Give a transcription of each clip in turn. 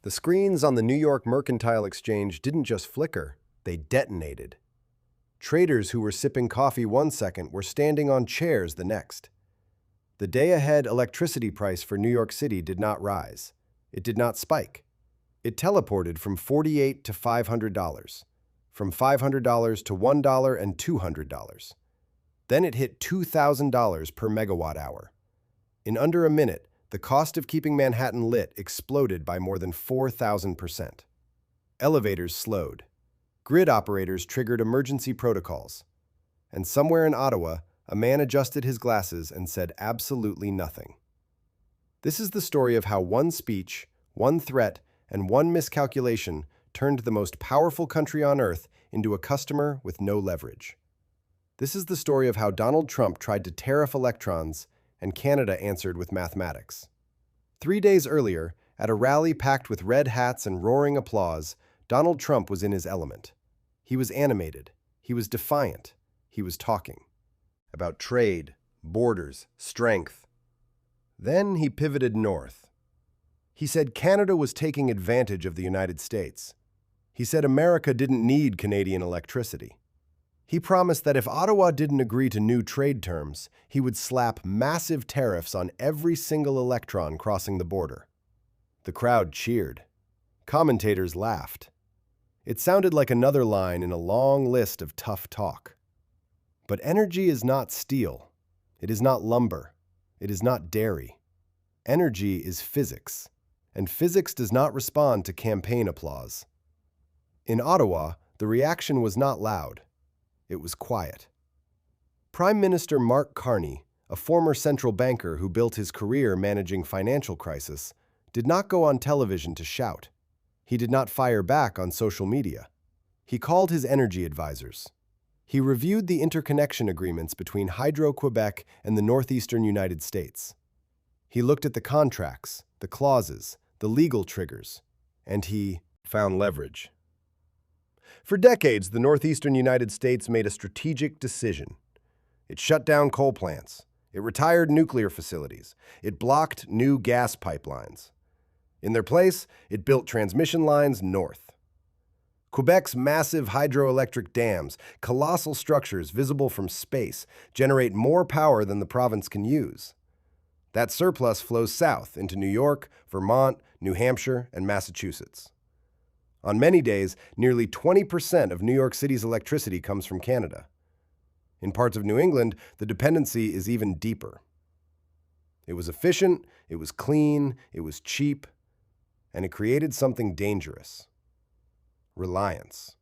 The screens on the New York Mercantile Exchange didn't just flicker, they detonated. Traders who were sipping coffee one second were standing on chairs the next. The day-ahead electricity price for New York City did not rise. It did not spike. It teleported from $48 to $500, from $500 to $1 and $200. Then it hit $2,000 per megawatt hour. In under a minute, the cost of keeping Manhattan lit exploded by more than 4,000%. Elevators slowed. Grid operators triggered emergency protocols. And somewhere in Ottawa, a man adjusted his glasses and said absolutely nothing. This is the story of how one speech, one threat, and one miscalculation turned the most powerful country on earth into a customer with no leverage. This is the story of how Donald Trump tried to tariff electrons and Canada answered with mathematics. 3 days earlier, at a rally packed with red hats and roaring applause, Donald Trump was in his element. He was animated. He was defiant. He was talking about trade, borders, strength. Then he pivoted north. He said Canada was taking advantage of the United States. He said America didn't need Canadian electricity. He promised that if Ottawa didn't agree to new trade terms, he would slap massive tariffs on every single electron crossing the border. The crowd cheered. Commentators laughed. It sounded like another line in a long list of tough talk. But energy is not steel. It is not lumber. It is not dairy. Energy is physics, and physics does not respond to campaign applause. In Ottawa, the reaction was not loud. It was quiet. Prime Minister Mark Carney, a former central banker who built his career managing financial crisis, did not go on television to shout. He did not fire back on social media. He called his energy advisors. He reviewed the interconnection agreements between Hydro-Quebec and the northeastern United States. He looked at the contracts, the clauses, the legal triggers, and he found leverage. For decades, the northeastern United States made a strategic decision. It shut down coal plants. It retired nuclear facilities. It blocked new gas pipelines. In their place, it built transmission lines north. Quebec's massive hydroelectric dams, colossal structures visible from space, generate more power than the province can use. That surplus flows south into New York, Vermont, New Hampshire, and Massachusetts. On many days, nearly 20% of New York City's electricity comes from Canada. In parts of New England, the dependency is even deeper. It was efficient, it was clean, it was cheap, and it created something dangerous: reliance.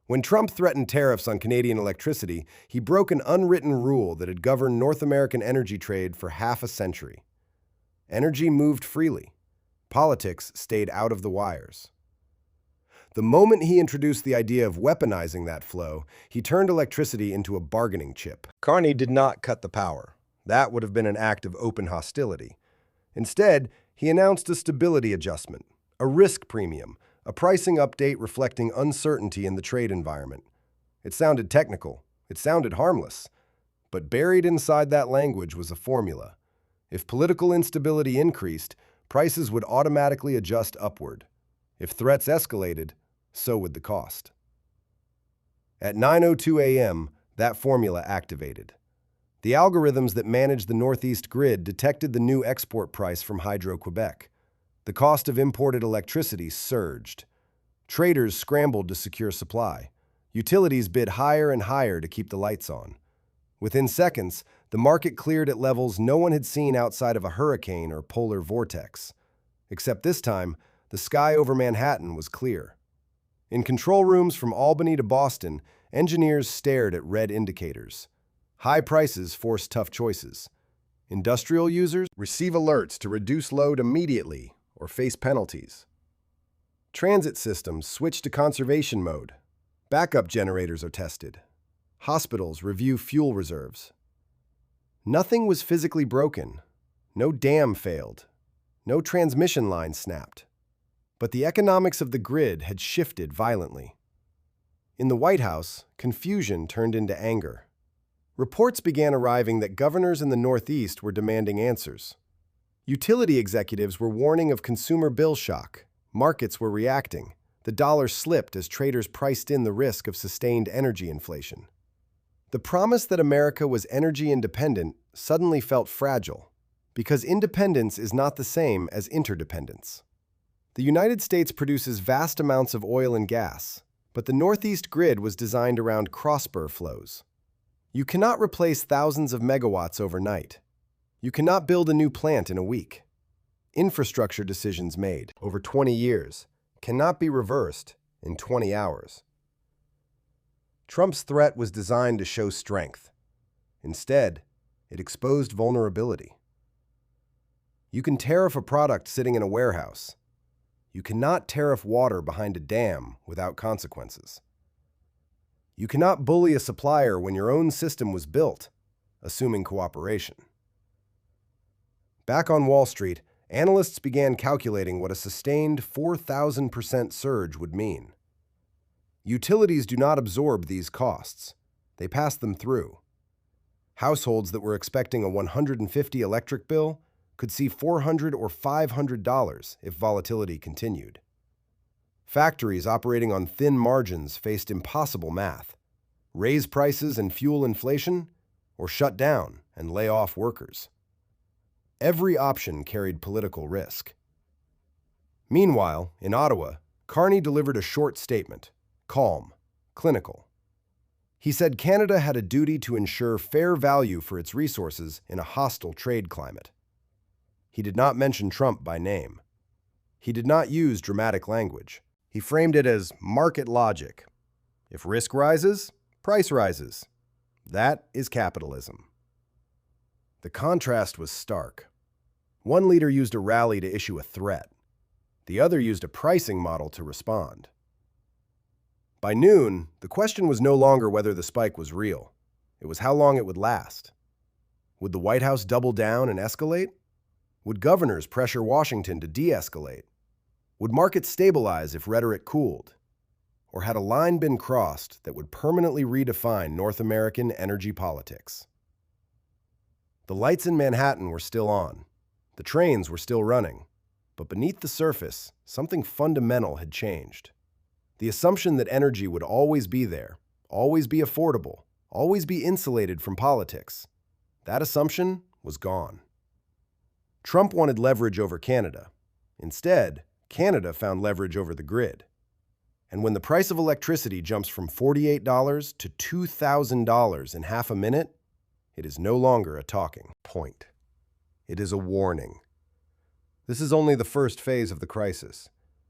When Trump threatened tariffs on Canadian electricity, he broke an unwritten rule that had governed North American energy trade for half a century. Energy moved freely. Politics stayed out of the wires. The moment he introduced the idea of weaponizing that flow, he turned electricity into a bargaining chip. Carney did not cut the power. That would have been an act of open hostility. Instead, he announced a stability adjustment, a risk premium, a pricing update reflecting uncertainty in the trade environment. It sounded technical. It sounded harmless. But buried inside that language was a formula. If political instability increased, prices would automatically adjust upward. If threats escalated, so would the cost. At 9:02 a.m., that formula activated. The algorithms that managed the Northeast grid detected the new export price from Hydro-Quebec. The cost of imported electricity surged. Traders scrambled to secure supply. Utilities bid higher and higher to keep the lights on. Within seconds, the market cleared at levels no one had seen outside of a hurricane or polar vortex. Except this time, the sky over Manhattan was clear. In control rooms from Albany to Boston, engineers stared at red indicators. High prices forced tough choices. Industrial users receive alerts to reduce load immediately or face penalties. Transit systems switch to conservation mode. Backup generators are tested. Hospitals review fuel reserves. Nothing was physically broken. No dam failed. No transmission line snapped. But the economics of the grid had shifted violently. In the White House, confusion turned into anger. Reports began arriving that governors in the Northeast were demanding answers. Utility executives were warning of consumer bill shock. Markets were reacting. The dollar slipped as traders priced in the risk of sustained energy inflation. The promise that America was energy independent suddenly felt fragile, because independence is not the same as interdependence. The United States produces vast amounts of oil and gas, but the Northeast grid was designed around cross-spur flows. You cannot replace thousands of megawatts overnight. You cannot build a new plant in a week. Infrastructure decisions made over 20 years cannot be reversed in 20 hours. Trump's threat was designed to show strength. Instead, it exposed vulnerability. You can tariff a product sitting in a warehouse. You cannot tariff water behind a dam without consequences. You cannot bully a supplier when your own system was built, assuming cooperation. Back on Wall Street, analysts began calculating what a sustained 4,000% surge would mean. Utilities do not absorb these costs. They pass them through. Households that were expecting a $150 electric bill could see $400 or $500 if volatility continued. Factories operating on thin margins faced impossible math: raise prices and fuel inflation, or shut down and lay off workers. Every option carried political risk. Meanwhile, in Ottawa, Carney delivered a short statement, calm, clinical. He said Canada had a duty to ensure fair value for its resources in a hostile trade climate. He did not mention Trump by name. He did not use dramatic language. He framed it as market logic. If risk rises, price rises. That is capitalism. The contrast was stark. One leader used a rally to issue a threat. The other used a pricing model to respond. By noon, the question was no longer whether the spike was real. It was how long it would last. Would the White House double down and escalate? Would governors pressure Washington to de-escalate? Would markets stabilize if rhetoric cooled? Or had a line been crossed that would permanently redefine North American energy politics? The lights in Manhattan were still on. The trains were still running. But beneath the surface, something fundamental had changed. The assumption that energy would always be there, always be affordable, always be insulated from politics, that assumption was gone. Trump wanted leverage over Canada. Instead, Canada found leverage over the grid. And when the price of electricity jumps from $48 to $2,000 in half a minute, it is no longer a talking point. It is a warning. This is only the first phase of the crisis,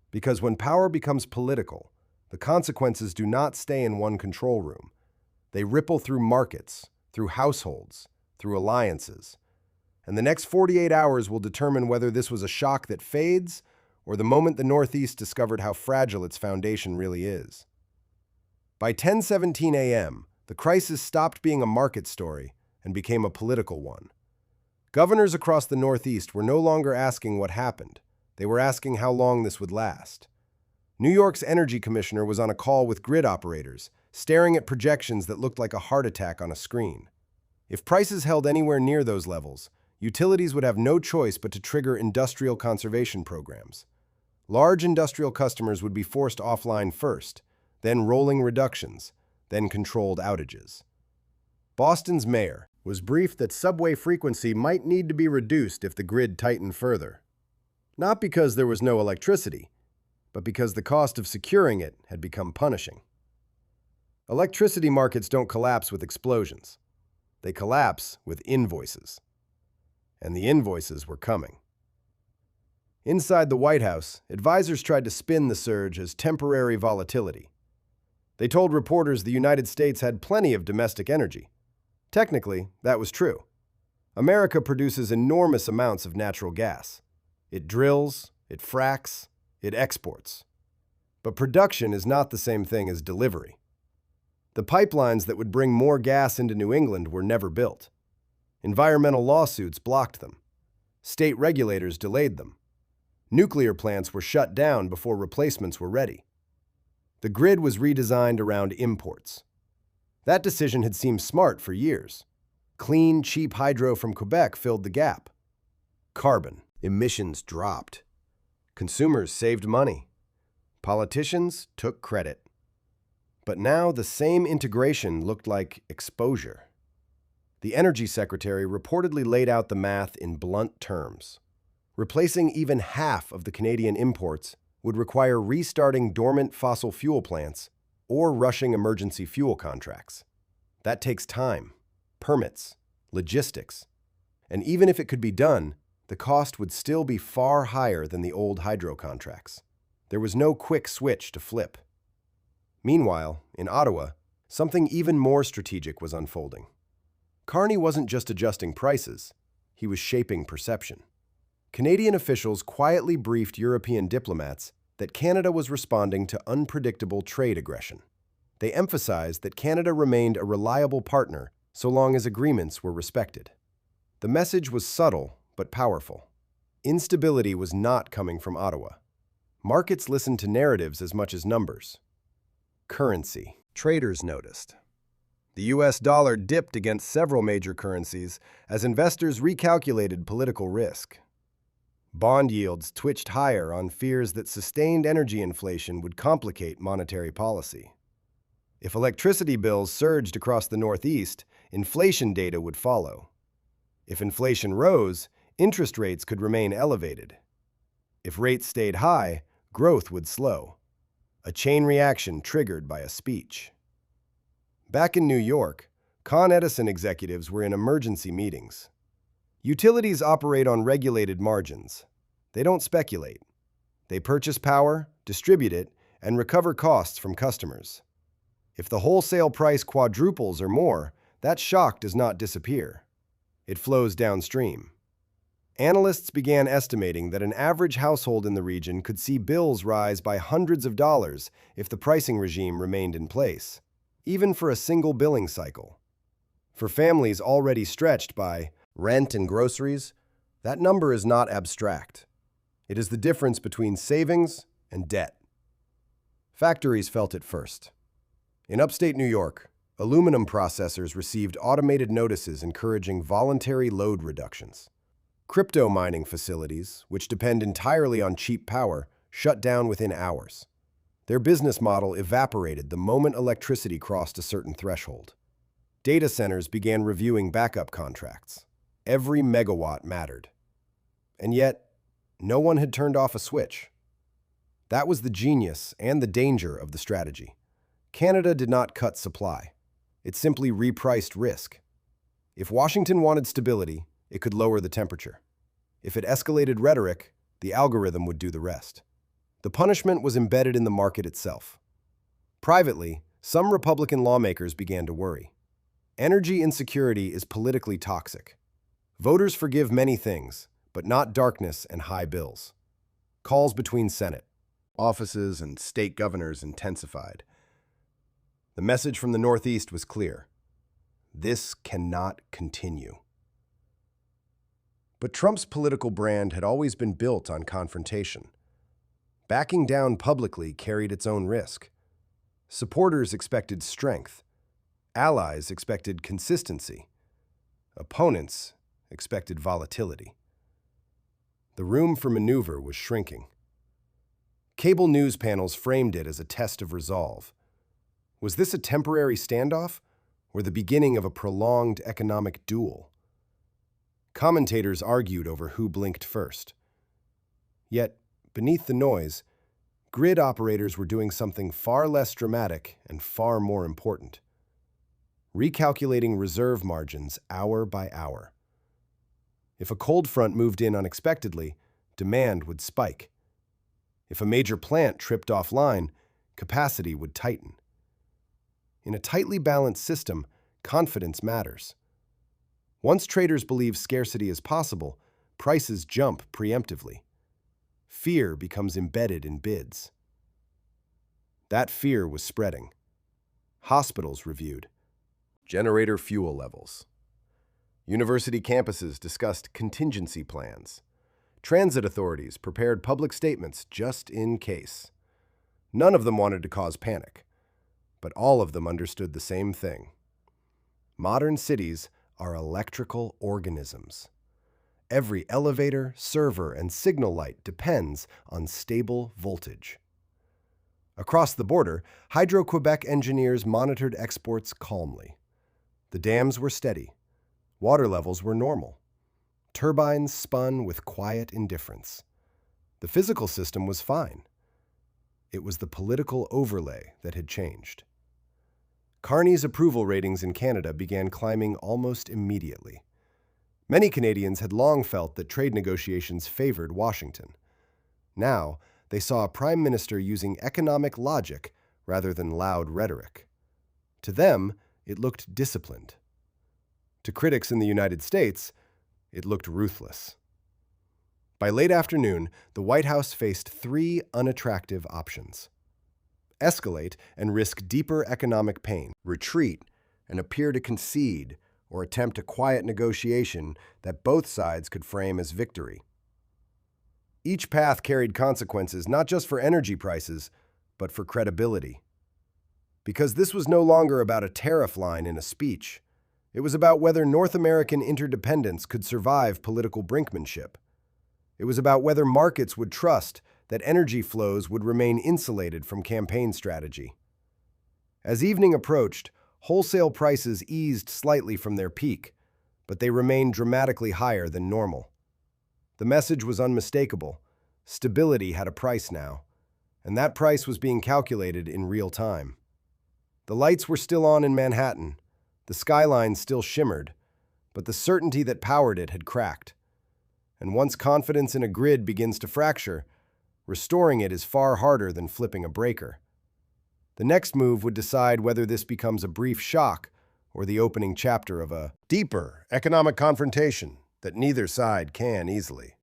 because when power becomes political, the consequences do not stay in one control room. They ripple through markets, through households, through alliances. And the next 48 hours will determine whether this was a shock that fades or the moment the Northeast discovered how fragile its foundation really is. By 10:17 a.m., the crisis stopped being a market story and became a political one. Governors across the Northeast were no longer asking what happened. They were asking how long this would last. New York's energy commissioner was on a call with grid operators, staring at projections that looked like a heart attack on a screen. If prices held anywhere near those levels, utilities would have no choice but to trigger industrial conservation programs. Large industrial customers would be forced offline first, then rolling reductions, then controlled outages. Boston's mayor was briefed that subway frequency might need to be reduced if the grid tightened further. Not because there was no electricity, but because the cost of securing it had become punishing. Electricity markets don't collapse with explosions. They collapse with invoices. And the invoices were coming. Inside the White House, advisors tried to spin the surge as temporary volatility. They told reporters the United States had plenty of domestic energy. Technically, that was true. America produces enormous amounts of natural gas. It drills, it fracks, it exports. But production is not the same thing as delivery. The pipelines that would bring more gas into New England were never built. Environmental lawsuits blocked them. State regulators delayed them. Nuclear plants were shut down before replacements were ready. The grid was redesigned around imports. That decision had seemed smart for years. Clean, cheap hydro from Quebec filled the gap. Carbon emissions dropped. Consumers saved money. Politicians took credit. But now the same integration looked like exposure. The Energy Secretary reportedly laid out the math in blunt terms. Replacing even half of the Canadian imports would require restarting dormant fossil fuel plants or rushing emergency fuel contracts. That takes time, permits, logistics, and even if it could be done, the cost would still be far higher than the old hydro contracts. There was no quick switch to flip. Meanwhile, in Ottawa, something even more strategic was unfolding. Carney wasn't just adjusting prices, he was shaping perception. Canadian officials quietly briefed European diplomats that Canada was responding to unpredictable trade aggression. They emphasized that Canada remained a reliable partner so long as agreements were respected. The message was subtle but powerful. Instability was not coming from Ottawa. Markets listened to narratives as much as numbers. Currency. Traders noticed. The US dollar dipped against several major currencies as investors recalculated political risk. Bond yields twitched higher on fears that sustained energy inflation would complicate monetary policy. If electricity bills surged across the Northeast, inflation data would follow. If inflation rose, interest rates could remain elevated. If rates stayed high, growth would slow. A chain reaction triggered by a speech. Back in New York, Con Edison executives were in emergency meetings. Utilities operate on regulated margins. They don't speculate. They purchase power, distribute it, and recover costs from customers. If the wholesale price quadruples or more, that shock does not disappear. It flows downstream. Analysts began estimating that an average household in the region could see bills rise by hundreds of dollars if the pricing regime remained in place, even for a single billing cycle. For families already stretched by rent and groceries, that number is not abstract. It is the difference between savings and debt. Factories felt it first. In upstate New York, aluminum processors received automated notices encouraging voluntary load reductions. Crypto mining facilities, which depend entirely on cheap power, shut down within hours. Their business model evaporated the moment electricity crossed a certain threshold. Data centers began reviewing backup contracts. Every megawatt mattered. And yet, no one had turned off a switch. That was the genius and the danger of the strategy. Canada did not cut supply. It simply repriced risk. If Washington wanted stability, it could lower the temperature. If it escalated rhetoric, the algorithm would do the rest. The punishment was embedded in the market itself. Privately, some Republican lawmakers began to worry. Energy insecurity is politically toxic. Voters forgive many things, but not darkness and high bills. Calls between Senate, offices, and state governors intensified. The message from the Northeast was clear. This cannot continue. But Trump's political brand had always been built on confrontation. Backing down publicly carried its own risk. Supporters expected strength. Allies expected consistency. Opponents expected volatility. The room for maneuver was shrinking. Cable news panels framed it as a test of resolve. Was this a temporary standoff or the beginning of a prolonged economic duel? Commentators argued over who blinked first. Yet, beneath the noise, grid operators were doing something far less dramatic and far more important. Recalculating reserve margins hour by hour. If a cold front moved in unexpectedly, demand would spike. If a major plant tripped offline, capacity would tighten. In a tightly balanced system, confidence matters. Once traders believe scarcity is possible, prices jump preemptively. Fear becomes embedded in bids. That fear was spreading. Hospitals reviewed generator fuel levels. University campuses discussed contingency plans. Transit authorities prepared public statements just in case. None of them wanted to cause panic, but all of them understood the same thing. Modern cities are electrical organisms. Every elevator, server, and signal light depends on stable voltage. Across the border, Hydro-Quebec engineers monitored exports calmly. The dams were steady. Water levels were normal. Turbines spun with quiet indifference. The physical system was fine. It was the political overlay that had changed. Carney's approval ratings in Canada began climbing almost immediately. Many Canadians had long felt that trade negotiations favored Washington. Now, they saw a prime minister using economic logic rather than loud rhetoric. To them, it looked disciplined. To critics in the United States, it looked ruthless. By late afternoon, the White House faced three unattractive options: escalate and risk deeper economic pain, retreat and appear to concede or attempt a quiet negotiation that both sides could frame as victory. Each path carried consequences not just for energy prices, but for credibility. Because this was no longer about a tariff line in a speech. It was about whether North American interdependence could survive political brinkmanship. It was about whether markets would trust that energy flows would remain insulated from campaign strategy. As evening approached, wholesale prices eased slightly from their peak, but they remained dramatically higher than normal. The message was unmistakable. Stability had a price now, and that price was being calculated in real time. The lights were still on in Manhattan. The skyline still shimmered, but the certainty that powered it had cracked. And once confidence in a grid begins to fracture, restoring it is far harder than flipping a breaker. The next move would decide whether this becomes a brief shock or the opening chapter of a deeper economic confrontation that neither side can easily